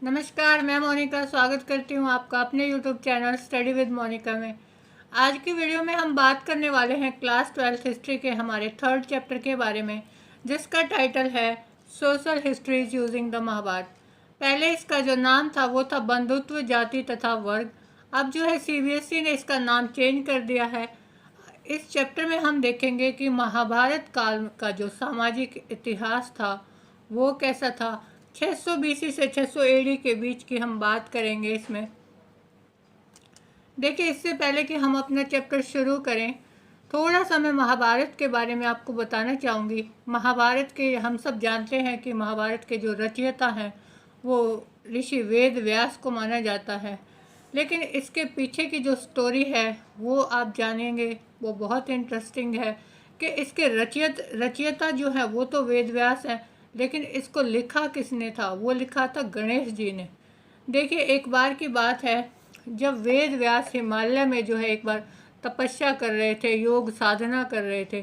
नमस्कार, मैं मोनिका स्वागत करती हूँ आपका अपने YouTube channel study with Monica में। आज की वीडियो में हम बात करने वाले हैं क्लास 12th हिस्ट्री के हमारे थर्ड चैप्टर के बारे में, जिसका टाइटल है social histories using the Mahabharata. पहले इसका जो नाम था वो था बंधुत्व, जाति तथा वर्ग। अब जो है CBSE ने इसका नाम चेंज कर दिया है। इस चैप्टर में हम देखेंगे कि महाभारत काल का जो सामाजिक इतिहास था वो कैसा था। 600 BC से 600 AD के बीच की हम बात करेंगे इसमें। देखिए, इससे पहले कि हम अपना चैप्टर शुरू करें, थोड़ा सा मैं महाभारत के बारे में आपको बताना चाहूँगी। महाभारत के हम सब जानते हैं कि महाभारत के जो रचयिता हैं वो ऋषि वेद व्यास को माना जाता है, लेकिन इसके पीछे की जो स्टोरी है वो आप जानेंगे, वो बहुत इंटरेस्टिंग है कि इसके रचयिता जो है वो तो वेद व्यास हैं, लेकिन इसको लिखा किसने था? वो लिखा था गणेश जी ने। देखिए, एक बार की बात है जब वेद व्यास हिमालय में जो है एक बार तपस्या कर रहे थे, योग साधना कर रहे थे,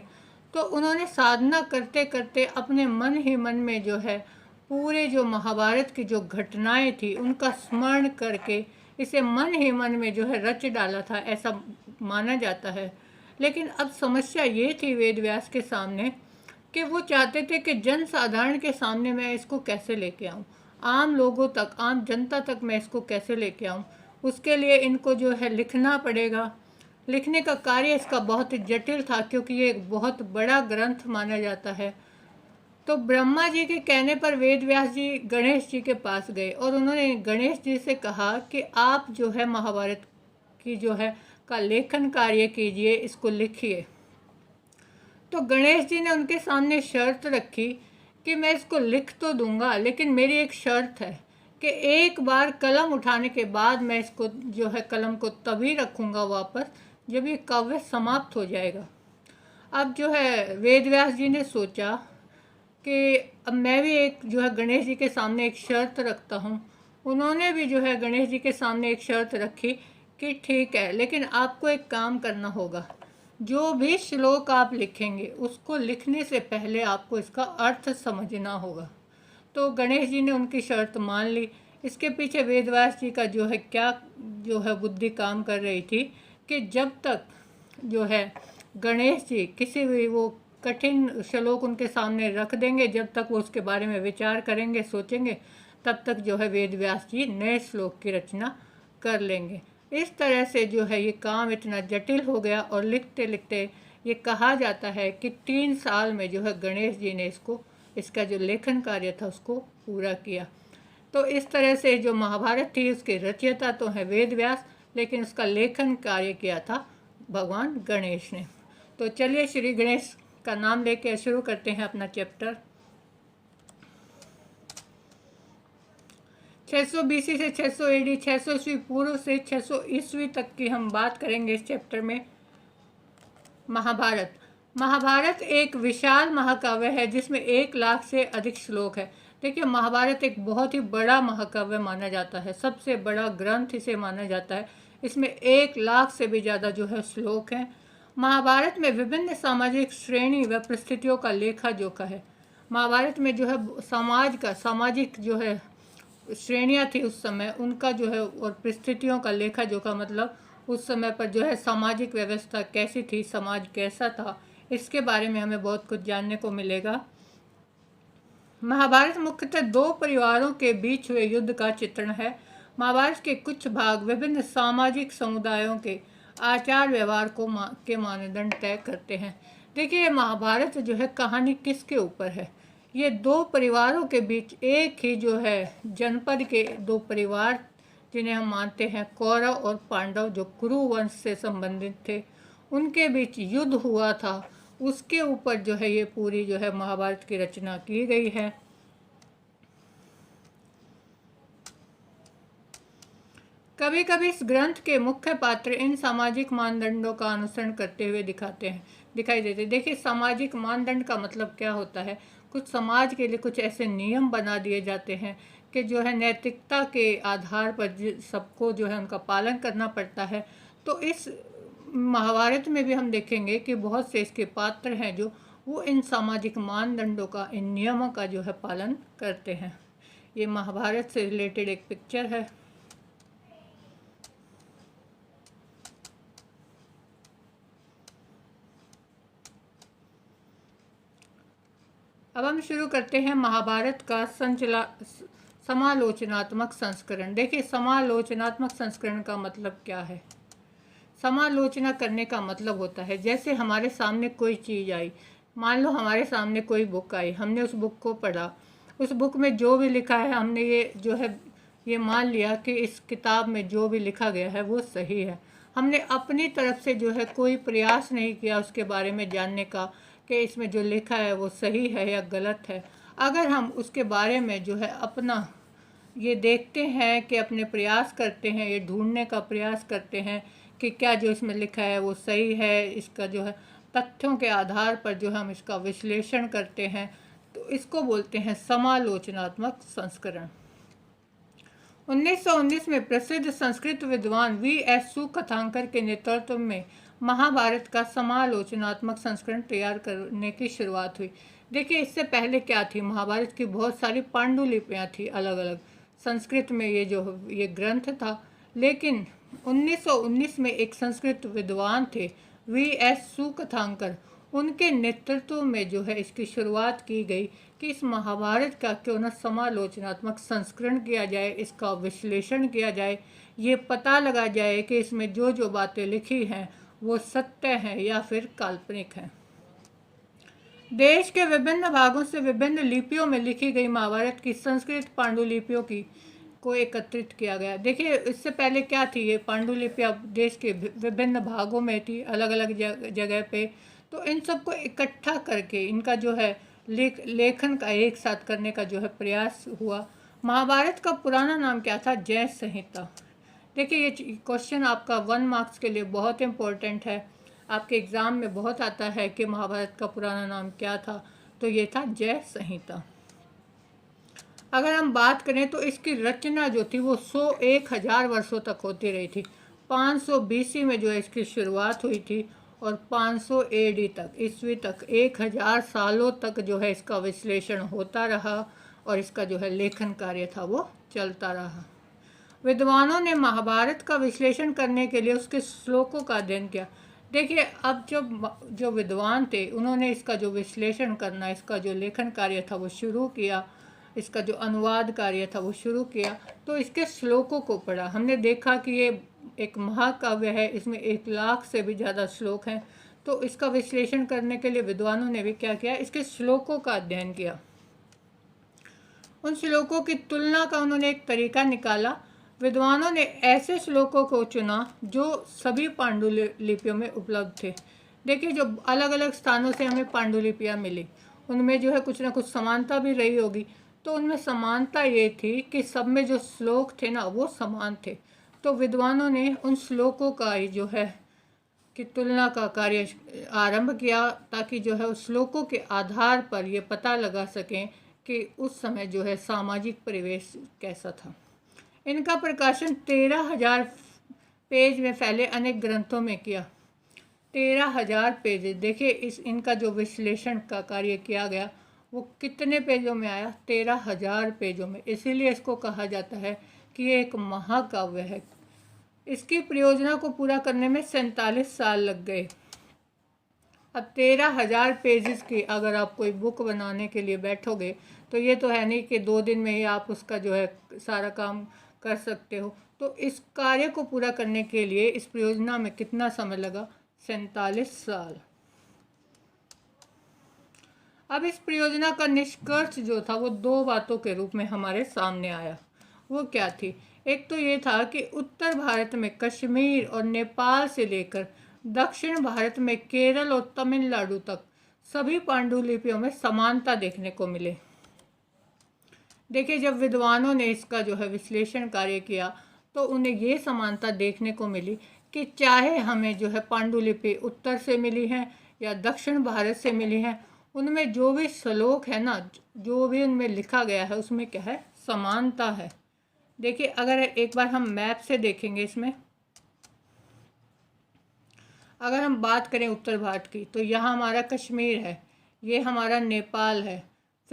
तो उन्होंने साधना करते करते अपने मन ही मन में जो है पूरे जो महाभारत की जो घटनाएं थी उनका स्मरण करके इसे मन ही मन में जो है रच डाला था, ऐसा माना जाता है। लेकिन अब समस्या ये थी वेद व्यास के सामने कि वो चाहते थे कि जन साधारण के सामने मैं इसको कैसे लेके आऊँ, आम लोगों तक, आम जनता तक मैं इसको कैसे लेके आऊँ। उसके लिए इनको जो है लिखना पड़ेगा। लिखने का कार्य इसका बहुत जटिल था, क्योंकि ये एक बहुत बड़ा ग्रंथ माना जाता है। तो ब्रह्मा जी के कहने पर वेद व्यास जी गणेश जी के पास गए और उन्होंने गणेश जी से कहा कि आप जो है महाभारत की जो है का लेखन कार्य कीजिए, इसको लिखिए। तो गणेश जी ने उनके सामने शर्त रखी कि मैं इसको लिख तो दूंगा, लेकिन मेरी एक शर्त है कि एक बार कलम उठाने के बाद मैं इसको जो है कलम को तभी रखूंगा वापस जब ये काव्य समाप्त हो जाएगा। अब जो है वेद व्यास जी ने सोचा कि अब मैं भी एक जो है गणेश जी के सामने एक शर्त रखता हूँ। उन्होंने भी जो है गणेश जी के सामने एक शर्त रखी कि ठीक है, लेकिन आपको एक काम करना होगा। जो भी श्लोक आप लिखेंगे उसको लिखने से पहले आपको इसका अर्थ समझना होगा। तो गणेश जी ने उनकी शर्त मान ली। इसके पीछे वेदव्यास जी का जो है क्या जो है बुद्धि काम कर रही थी कि जब तक जो है गणेश जी किसी भी वो कठिन श्लोक उनके सामने रख देंगे, जब तक वो उसके बारे में विचार करेंगे, सोचेंगे, तब तक जो है वेद व्यास जी नए श्लोक की रचना कर लेंगे। इस तरह से जो है ये काम इतना जटिल हो गया और लिखते लिखते ये कहा जाता है कि 3 साल में जो है गणेश जी ने इसका जो लेखन कार्य था उसको पूरा किया। तो इस तरह से जो महाभारत थी उसके रचयिता तो है वेद व्यास, लेकिन उसका लेखन कार्य किया था भगवान गणेश ने। तो चलिए श्री गणेश का नाम लेके शुरू करते हैं अपना चैप्टर। 600 BC से 600 AD, 600 ईस्वी पूर्व से 600 ईस्वी तक की हम बात करेंगे इस चैप्टर में। महाभारत एक विशाल महाकाव्य है जिसमें 1 लाख से अधिक श्लोक है। देखिए, महाभारत एक बहुत ही बड़ा महाकाव्य माना जाता है, सबसे बड़ा ग्रंथ इसे माना जाता है। इसमें 1 लाख से भी ज़्यादा जो है श्लोक हैं। महाभारत में विभिन्न सामाजिक श्रेणी व परिस्थितियों का लेखा जोखा है। महाभारत में जो है सामाजिक जो है श्रेणियाँ थी उस समय, उनका जो है और परिस्थितियों का लेखा जोखा, मतलब उस समय पर जो है सामाजिक व्यवस्था कैसी थी, समाज कैसा था, इसके बारे में हमें बहुत कुछ जानने को मिलेगा। महाभारत मुख्यतः 2 परिवारों के बीच हुए युद्ध का चित्रण है। महाभारत के कुछ भाग विभिन्न सामाजिक समुदायों के आचार व्यवहार के मानदंड तय करते हैं। देखिए, महाभारत जो है कहानी किसके ऊपर है? ये 2 परिवारों के बीच, एक ही जो है जनपद के 2 परिवार जिन्हें हम मानते हैं कौरव और पांडव, जो कुरु वंश से संबंधित थे, उनके बीच युद्ध हुआ था। उसके ऊपर जो है ये पूरी जो है महाभारत की रचना की गई है। कभी कभी इस ग्रंथ के मुख्य पात्र इन सामाजिक मानदंडों का अनुसरण करते हुए दिखाई देते। देखिए, सामाजिक मानदंड का मतलब क्या होता है? कुछ समाज के लिए कुछ ऐसे नियम बना दिए जाते हैं कि जो है नैतिकता के आधार पर सबको जो है उनका पालन करना पड़ता है। तो इस महाभारत में भी हम देखेंगे कि बहुत से इसके पात्र हैं जो वो इन सामाजिक मानदंडों का, इन नियमों का जो है पालन करते हैं। ये महाभारत से रिलेटेड एक पिक्चर है। अब हम शुरू करते हैं महाभारत का समालोचनात्मक संस्करण। देखिए, समालोचनात्मक संस्करण का मतलब क्या है। समालोचना करने का मतलब होता है जैसे हमारे सामने कोई चीज़ आई, मान लो हमारे सामने कोई बुक आई, हमने उस बुक को पढ़ा, उस बुक में जो भी लिखा है हमने ये मान लिया कि इस किताब में जो भी लिखा गया है वो सही है। हमने अपनी तरफ से कोई प्रयास नहीं किया उसके बारे में जानने का कि इसमें जो लिखा है वो सही है या गलत है। अगर हम उसके बारे में अपना ये देखते हैं कि अपने प्रयास करते हैं, ये ढूंढने का प्रयास करते हैं कि क्या जो इसमें लिखा है वो सही है, इसका तथ्यों के आधार पर हम इसका विश्लेषण करते हैं, तो इसको बोलते हैं समालोचनात्मक संस्करण। 1919 में प्रसिद्ध संस्कृत विद्वान V.S. सुकथांकर के नेतृत्व में महाभारत का समालोचनात्मक संस्करण तैयार करने की शुरुआत हुई। देखिए, इससे पहले क्या थी, महाभारत की बहुत सारी पांडुलिपियाँ थी अलग अलग। संस्कृत में ये ग्रंथ था, लेकिन 1919 में एक संस्कृत विद्वान थे V.S. सुकथांकर, उनके नेतृत्व में इसकी शुरुआत की गई कि इस महाभारत का क्यों न समालोचनात्मक संस्करण किया जाए, इसका विश्लेषण किया जाए, ये पता लगा जाए कि इसमें जो बातें लिखी हैं वो सत्य हैं या फिर काल्पनिक हैं। देश के विभिन्न भागों से विभिन्न लिपियों में लिखी गई महाभारत की संस्कृत पांडुलिपियों को एकत्रित किया गया। देखिए, इससे पहले क्या थी, ये पांडुलिपियाँ देश के विभिन्न भागों में थी, अलग अलग जगह पे। तो इन सबको इकट्ठा करके इनका लेखन का एक साथ करने का प्रयास हुआ। महाभारत का पुराना नाम क्या था? जय संहिता। देखिए, ये क्वेश्चन आपका 1 मार्क्स के लिए बहुत इम्पोर्टेंट है। आपके एग्ज़ाम में बहुत आता है कि महाभारत का पुराना नाम क्या था, तो ये था जय संहिता। अगर हम बात करें तो इसकी रचना जो थी वो 1,000 वर्षों तक होती रही थी। 500 BC में इसकी शुरुआत हुई थी और 500 AD तक, ईस्वी तक, 1,000 सालों तक इसका विश्लेषण होता रहा और इसका लेखन कार्य था वो चलता रहा। विद्वानों ने महाभारत का विश्लेषण करने के लिए उसके श्लोकों का अध्ययन किया। देखिए, अब जो विद्वान थे उन्होंने इसका विश्लेषण करना, इसका लेखन कार्य था वो शुरू किया, इसका अनुवाद कार्य था वो शुरू किया, तो इसके श्लोकों को पढ़ा। हमने देखा कि ये एक महाकाव्य है, इसमें 1 लाख से भी ज़्यादा श्लोक हैं। तो इसका विश्लेषण करने के लिए विद्वानों ने भी क्या किया, इसके श्लोकों का अध्ययन किया। उन श्लोकों की तुलना का उन्होंने एक तरीका निकाला। विद्वानों ने ऐसे श्लोकों को चुना जो सभी पांडुलिपियों में उपलब्ध थे। देखिए, जो अलग अलग स्थानों से हमें पांडुलिपियाँ मिली, उनमें कुछ ना कुछ समानता भी रही होगी। तो उनमें समानता ये थी कि सब में जो श्लोक थे ना वो समान थे। तो विद्वानों ने उन श्लोकों का कि तुलना का कार्य आरंभ किया, ताकि उस श्लोकों के आधार पर ये पता लगा सकें कि उस समय सामाजिक परिवेश कैसा था। इनका प्रकाशन 13,000 पेज में फैले अनेक ग्रंथों में किया। 13,000 पेज। देखिए, इनका विश्लेषण का कार्य किया गया वो कितने पेजों में आया? 13,000 पेजों में। इसीलिए इसको कहा जाता है कि ये एक महाकाव्य है। इसकी परियोजना को पूरा करने में 47 साल लग गए। अब 13,000 पेजेस की अगर आप कोई बुक बनाने के लिए बैठोगे तो ये तो है नहीं कि 2 दिन में ही आप उसका सारा काम कर सकते हो। तो इस कार्य को पूरा करने के लिए इस परियोजना में कितना समय लगा? 47 साल। अब इस परियोजना का निष्कर्ष जो था वो 2 बातों के रूप में हमारे सामने आया। वो क्या थी? एक तो ये था कि उत्तर भारत में कश्मीर और नेपाल से लेकर दक्षिण भारत में केरल और तमिलनाडु तक सभी पांडुलिपियों में समानता देखने को मिले। देखिए, जब विद्वानों ने इसका विश्लेषण कार्य किया तो उन्हें ये समानता देखने को मिली कि चाहे हमें पांडुलिपि उत्तर से मिली हैं या दक्षिण भारत से मिली हैं, उनमें जो भी श्लोक है ना, जो भी उनमें लिखा गया है उसमें क्या है? समानता है। देखिए, अगर एक बार हम मैप से देखेंगे इसमें, अगर हम बात करें उत्तर भारत की, तो यहाँ हमारा कश्मीर है, ये हमारा नेपाल है,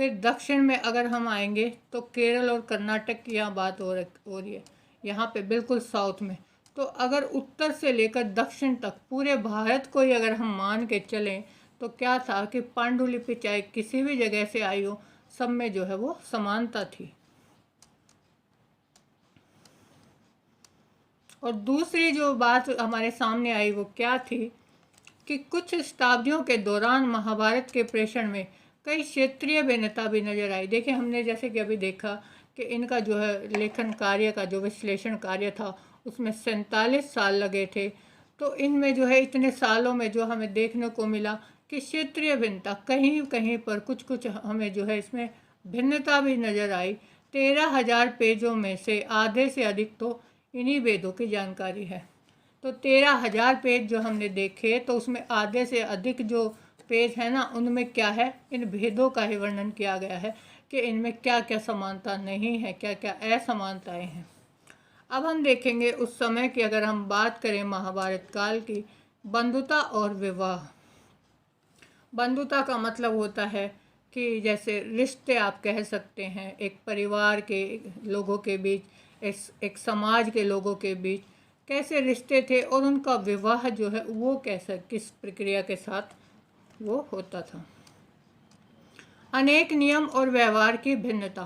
फिर दक्षिण में अगर हम आएंगे तो केरल और कर्नाटक की यहाँ बात हो रही है, यहाँ पे बिल्कुल साउथ में। तो अगर उत्तर से लेकर दक्षिण तक पूरे भारत को ही अगर हम मान के चलें तो क्या था कि पांडुलिपि चाहे किसी भी जगह से आई हो, सब में जो है वो समानता थी। और दूसरी जो बात हमारे सामने आई वो क्या थी कि कुछ शताब्दियों के दौरान महाभारत के प्रेषण में कई क्षेत्रीय भिन्नता भी नजर आई। देखिए, हमने जैसे कि अभी देखा कि इनका जो है लेखन कार्य का जो विश्लेषण कार्य था उसमें 47 साल लगे थे। तो इनमें जो है इतने सालों में जो हमें देखने को मिला कि क्षेत्रीय भिन्नता कहीं कहीं पर कुछ कुछ हमें जो है इसमें भिन्नता भी नज़र आई। 13,000 पेजों में से आधे से अधिक तो इन्हीं वेदों की जानकारी है। तो 13,000 पेज जो हमने देखे तो उसमें आधे से अधिक जो पेज है ना, उनमें क्या है, इन भेदों का ही वर्णन किया गया है कि इनमें क्या क्या समानता नहीं है, क्या क्या असमानताएं हैं। अब हम देखेंगे उस समय की, अगर हम बात करें महाभारत काल की, बंधुता और विवाह। बंधुता का मतलब होता है कि जैसे रिश्ते आप कह सकते हैं, एक परिवार के लोगों के बीच, एक समाज के लोगों के बीच कैसे रिश्ते थे, और उनका विवाह जो है वो कैसा, किस प्रक्रिया के साथ वो होता था। अनेक नियम और व्यवहार की भिन्नता।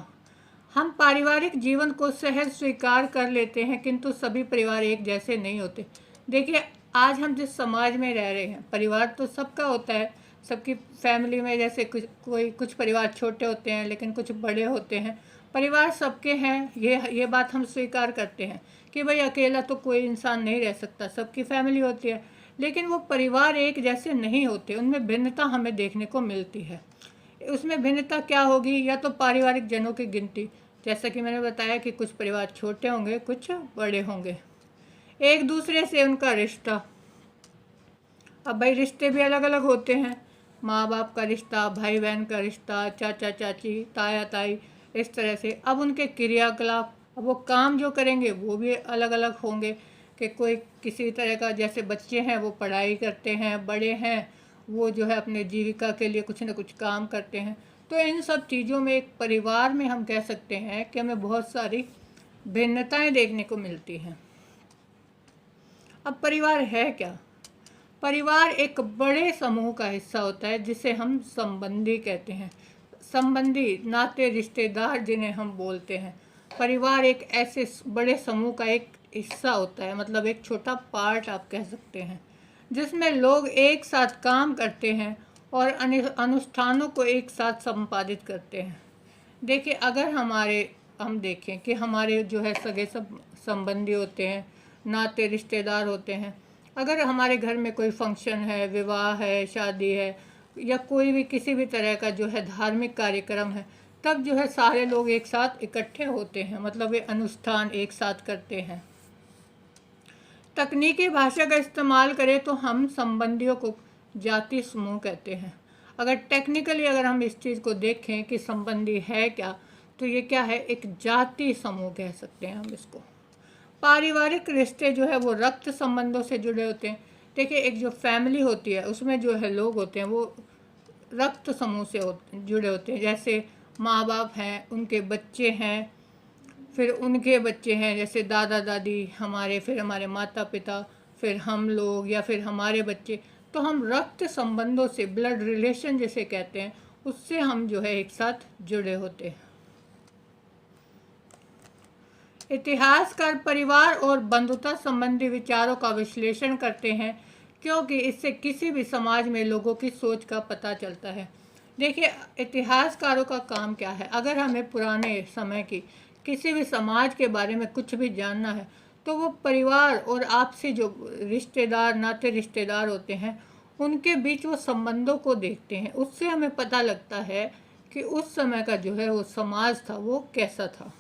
हम पारिवारिक जीवन को सहज स्वीकार कर लेते हैं, किंतु सभी परिवार एक जैसे नहीं होते। देखिए, आज हम जिस समाज में रह रहे हैं, परिवार तो सबका होता है, सबकी फैमिली में जैसे कुछ परिवार छोटे होते हैं लेकिन कुछ बड़े होते हैं। परिवार सबके हैं, ये बात हम स्वीकार करते हैं कि भाई अकेला तो कोई इंसान नहीं रह सकता, सबकी फैमिली होती है। लेकिन वो परिवार एक जैसे नहीं होते, उनमें भिन्नता हमें देखने को मिलती है। उसमें भिन्नता क्या होगी, या तो पारिवारिक जनों की गिनती, जैसा कि मैंने बताया कि कुछ परिवार छोटे होंगे, कुछ बड़े होंगे। एक दूसरे से उनका रिश्ता, अब भाई रिश्ते भी अलग अलग होते हैं, माँ बाप का रिश्ता, भाई बहन का रिश्ता, चाचा चाची, ताया ताई, इस तरह से। अब उनके क्रियाकलाप, अब वो काम जो करेंगे वो भी अलग अलग होंगे कि कोई किसी तरह का, जैसे बच्चे हैं वो पढ़ाई करते हैं, बड़े हैं वो जो है अपने जीविका के लिए कुछ ना कुछ काम करते हैं। तो इन सब चीज़ों में एक परिवार में हम कह सकते हैं कि हमें बहुत सारी भिन्नताएं देखने को मिलती हैं। अब परिवार है क्या? परिवार एक बड़े समूह का हिस्सा होता है जिसे हम संबंधी कहते हैं। संबंधी, नाते रिश्तेदार जिन्हें हम बोलते हैं। परिवार एक ऐसे बड़े समूह का एक हिस्सा होता है, मतलब एक छोटा पार्ट आप कह सकते हैं, जिसमें लोग एक साथ काम करते हैं और अनुष्ठानों को एक साथ संपादित करते हैं। देखिए, अगर हम देखें कि हमारे जो है सगे सब संबंधी होते हैं, नाते रिश्तेदार होते हैं। अगर हमारे घर में कोई फंक्शन है, विवाह है, शादी है, या कोई भी किसी भी तरह का जो है धार्मिक कार्यक्रम है, तब जो है सारे लोग एक साथ इकट्ठे होते हैं, मतलब वे अनुष्ठान एक साथ करते हैं। तकनीकी भाषा का इस्तेमाल करें तो हम संबंधियों को जाति समूह कहते हैं। अगर टेक्निकली अगर हम इस चीज़ को देखें कि संबंधी है क्या, तो ये क्या है, एक जाति समूह कह सकते हैं हम इसको। पारिवारिक रिश्ते जो है वो रक्त संबंधों से जुड़े होते हैं। देखिए, एक जो फैमिली होती है उसमें जो है लोग होते हैं वो रक्त समूह से जुड़े होते हैं। जैसे माँ बाप हैं, उनके बच्चे हैं, फिर उनके बच्चे हैं, जैसे दादा दादी हमारे, फिर हमारे माता पिता, फिर हम लोग, या फिर हमारे बच्चे। तो हम रक्त संबंधों से, ब्लड रिलेशन जिसे कहते हैं, उससे हम जो है एक साथ जुड़े होते हैं। इतिहासकार परिवार और बंधुता संबंधी विचारों का विश्लेषण करते हैं, क्योंकि इससे किसी भी समाज में लोगों की सोच का पता चलता है। देखिए, इतिहासकारों का काम क्या है, अगर हमें पुराने समय की किसी भी समाज के बारे में कुछ भी जानना है तो वो परिवार और आपसी जो रिश्तेदार, नाते रिश्तेदार होते हैं, उनके बीच वो संबंधों को देखते हैं। उससे हमें पता लगता है कि उस समय का जो है वो समाज था वो कैसा था।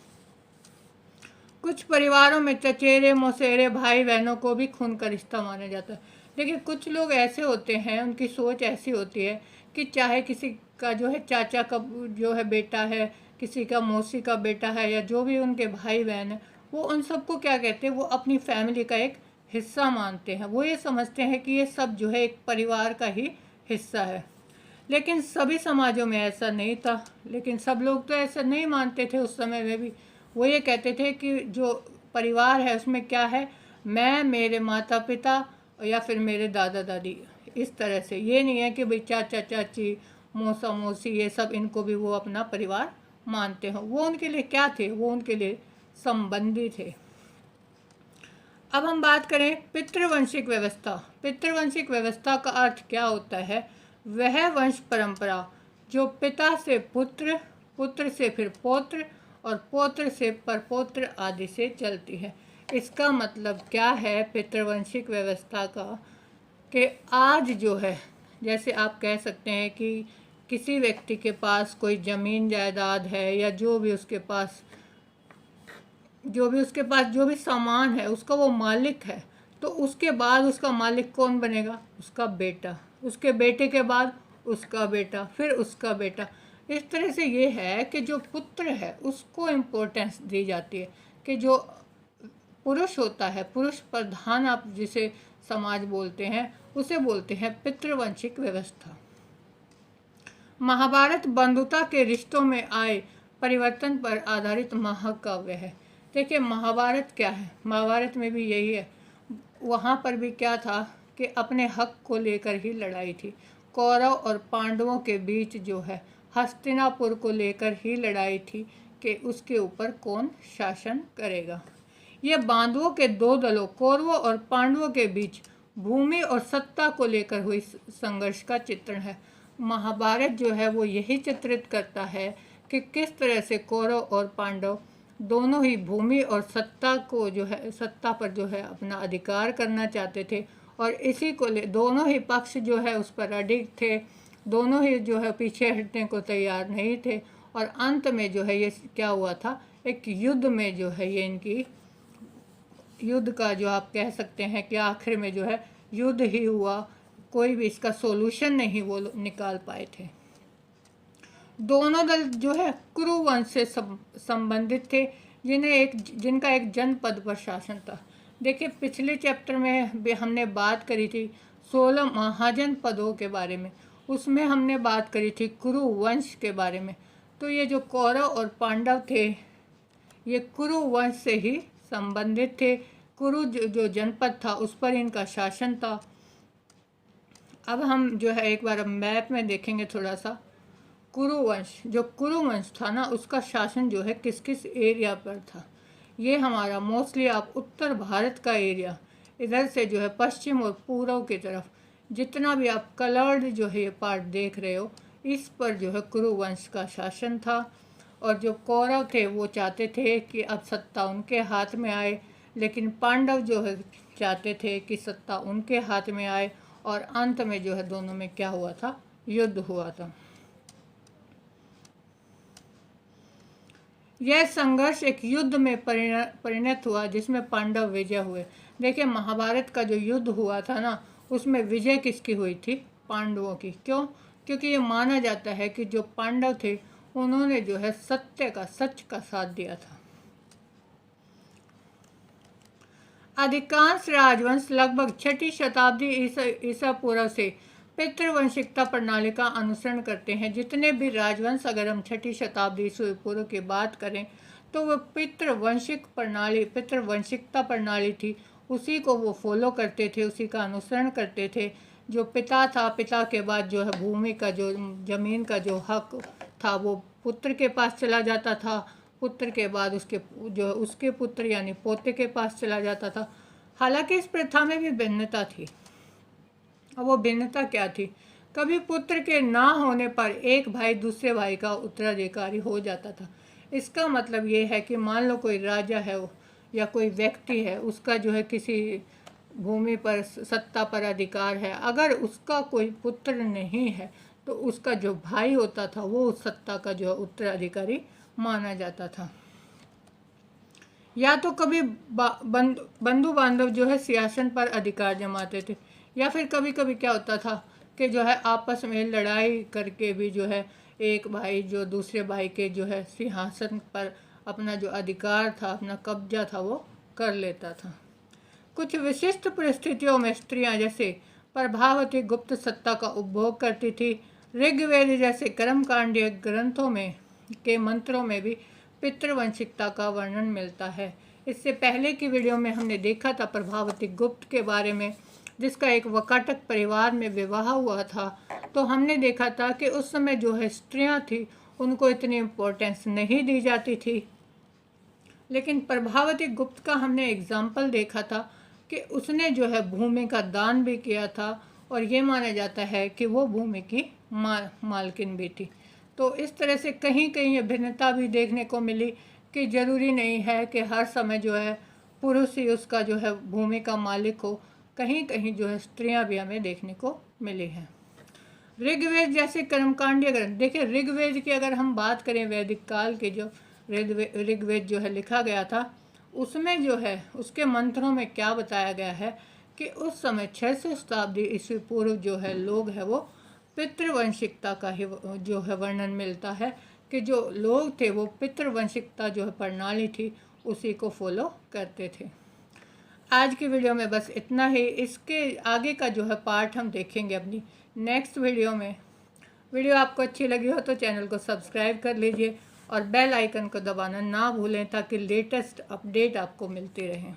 कुछ परिवारों में चचेरे मौसेरे भाई बहनों को भी खून का रिश्ता माना जाता है। लेकिन कुछ लोग ऐसे होते हैं, उनकी सोच ऐसी होती है कि चाहे किसी का जो है चाचा का जो है बेटा है, किसी का मौसी का बेटा है, या जो भी उनके भाई बहन है, वो उन सबको क्या कहते हैं, वो अपनी फैमिली का एक हिस्सा मानते हैं। वो ये समझते हैं कि ये सब जो है एक परिवार का ही हिस्सा है। लेकिन सभी समाजों में ऐसा नहीं था। लेकिन सब लोग तो ऐसा नहीं मानते थे उस समय में भी। वो ये कहते थे कि जो परिवार है उसमें क्या है, मैं, मेरे माता पिता या फिर मेरे दादा दादी, इस तरह से। ये नहीं है कि भाई चाचा चाची, मौसा मौसी, ये सब इनको भी वो अपना परिवार मानते हो। वो उनके लिए क्या थे, वो उनके लिए संबंधी थे। अब हम बात करें पितृवंशिक व्यवस्था। पितृवंशिक व्यवस्था का अर्थ क्या होता है? वह वंश परंपरा जो पिता से पुत्र, पुत्र से फिर पौत्र और पौत्र से परपौत्र आदि से चलती है। इसका मतलब क्या है पितृवंशिक व्यवस्था का? कि आज जो है, जैसे आप कह सकते हैं कि किसी व्यक्ति के पास कोई ज़मीन जायदाद है या जो भी उसके पास जो भी सामान है उसका वो मालिक है, तो उसके बाद उसका मालिक कौन बनेगा? उसका बेटा। उसके बेटे के बाद उसका बेटा, फिर उसका बेटा। इस तरह से ये है कि जो पुत्र है उसको इम्पोर्टेंस दी जाती है। कि जो पुरुष होता है, पुरुष प्रधान आप जिसे समाज बोलते हैं, उसे बोलते हैं पितृवंशिक व्यवस्था। महाभारत बंधुता के रिश्तों में आए परिवर्तन पर आधारित महाकाव्य है। देखिए महाभारत क्या है, महाभारत में भी यही है। वहाँ पर भी क्या था कि अपने हक को लेकर ही लड़ाई थी। कौरव और पांडवों के बीच जो है हस्तिनापुर को लेकर ही लड़ाई थी कि उसके ऊपर कौन शासन करेगा। ये बांधवों के दो दलों कौरवों और पांडवों के बीच भूमि और सत्ता को लेकर हुई संघर्ष का चित्रण है। महाभारत जो है वो यही चित्रित करता है कि किस तरह से कौरव और पांडव दोनों ही भूमि और सत्ता को जो है, सत्ता पर जो है अपना अधिकार करना चाहते थे। और इसी को ले दोनों ही पक्ष जो है उस पर अडिग थे। दोनों ही जो है पीछे हटने को तैयार नहीं थे। और अंत में जो है ये क्या हुआ था, एक युद्ध में जो है ये इनकी युद्ध का जो आप कह सकते हैं कि आखिर में जो है युद्ध ही हुआ। कोई भी इसका सोल्यूशन नहीं वो निकाल पाए थे। दोनों दल जो है कुरु वंश से संबंधित थे, जिनका एक जनपद पर शासन था। देखिए पिछले चैप्टर में भी हमने बात करी थी 16 महाजनपदों के बारे में। उसमें हमने बात करी थी कुरु वंश के बारे में। तो ये जो कौरव और पांडव थे ये कुरु वंश से ही संबंधित थे। कुरु जो जनपद था उस पर इनका शासन था। अब हम जो है एक बार मैप में देखेंगे थोड़ा सा। कुरुवंश, जो कुरुवंश था ना, उसका शासन जो है किस किस एरिया पर था। ये हमारा मोस्टली आप उत्तर भारत का एरिया, इधर से जो है पश्चिम और पूर्व की तरफ जितना भी आप कलर्ड जो है ये पार्ट देख रहे हो, इस पर जो है कुरुवंश का शासन था। और जो कौरव थे वो चाहते थे कि अब सत्ता उनके हाथ में आए, लेकिन पांडव जो है चाहते थे कि सत्ता उनके हाथ में आए। और अंत में जो है दोनों में क्या हुआ था, युद्ध हुआ था। यह संघर्ष एक युद्ध में परिणत हुआ जिसमें पांडव विजय हुए। देखिए महाभारत का जो युद्ध हुआ था ना, उसमें विजय किसकी हुई थी? पांडवों की। क्यों? क्योंकि ये माना जाता है कि जो पांडव थे उन्होंने जो है सत्य का, सच का साथ दिया था। अधिकांश राजवंश लगभग 6ठी शताब्दी ईसा पूर्व से पितृवंशिकता प्रणाली का अनुसरण करते हैं। जितने भी राजवंश अगर हम 6ठी शताब्दी ईसा पूर्व की बात करें तो वो पितृवंशिकता प्रणाली थी। उसी को वो फॉलो करते थे, उसी का अनुसरण करते थे। जो पिता था, पिता के बाद जो है भूमि का, जो जमीन का जो हक था वो पुत्र के पास चला जाता था। पुत्र के बाद उसके पुत्र यानी पोते के पास चला जाता था। हालांकि इस प्रथा में भी भिन्नता थी। अब वो भिन्नता क्या थी? कभी पुत्र के ना होने पर एक भाई दूसरे भाई का उत्तराधिकारी हो जाता था। इसका मतलब ये है कि मान लो कोई राजा है या कोई व्यक्ति है, उसका जो है किसी भूमि पर, सत्ता पर अधिकार है। अगर उसका कोई पुत्र नहीं है तो उसका जो भाई होता था वो उस सत्ता का जो उत्तराधिकारी माना जाता था। या तो कभी बंधु बांधव जो है सिंहासन पर अधिकार जमाते थे, या फिर कभी कभी क्या होता था कि जो है आपस में लड़ाई करके भी जो है एक भाई जो दूसरे भाई के जो है सिंहासन पर अपना जो अधिकार था, अपना कब्जा था, वो कर लेता था। कुछ विशिष्ट परिस्थितियों में स्त्रियां जैसे प्रभावती गुप्त सत्ता का उपभोग करती थी। ऋग्वेद जैसे कर्मकांडीय ग्रंथों में के मंत्रों में भी पितृवंशिकता का वर्णन मिलता है। इससे पहले की वीडियो में हमने देखा था प्रभावती गुप्त के बारे में, जिसका एक वकाटक परिवार में विवाह हुआ था। तो हमने देखा था कि उस समय जो है स्त्रियां थी उनको इतनी इम्पोर्टेंस नहीं दी जाती थी। लेकिन प्रभावती गुप्त का हमने एग्जाम्पल देखा था कि उसने जो है भूमि का दान भी किया था और ये माना जाता है कि वो भूमि की मालकिन भी थी। तो इस तरह से कहीं कहीं ये भिन्नता भी देखने को मिली कि ज़रूरी नहीं है कि हर समय जो है पुरुष ही उसका जो है भूमि का मालिक हो, कहीं कहीं जो है स्त्रियां भी हमें देखने को मिली हैं। ऋग्वेद जैसे कर्मकांडीय ग्रंथ, देखिए ऋग्वेद की अगर हम बात करें, वैदिक काल के जो ऋग्वेद जो है लिखा गया था, उसमें जो है उसके मंत्रों में क्या बताया गया है कि उस समय 600 शताब्दी ईस्वी पूर्व जो है लोग है वो पितृवंशिकता का ही जो है वर्णन मिलता है कि जो लोग थे वो पितृवंशिकता जो है प्रणाली थी उसी को फॉलो करते थे। आज की वीडियो में बस इतना ही। इसके आगे का जो है पार्ट हम देखेंगे अपनी नेक्स्ट वीडियो में। वीडियो आपको अच्छी लगी हो तो चैनल को सब्सक्राइब कर लीजिए और बेल आइकन को दबाना ना भूलें ताकि लेटेस्ट अपडेट आपको मिलती रहे।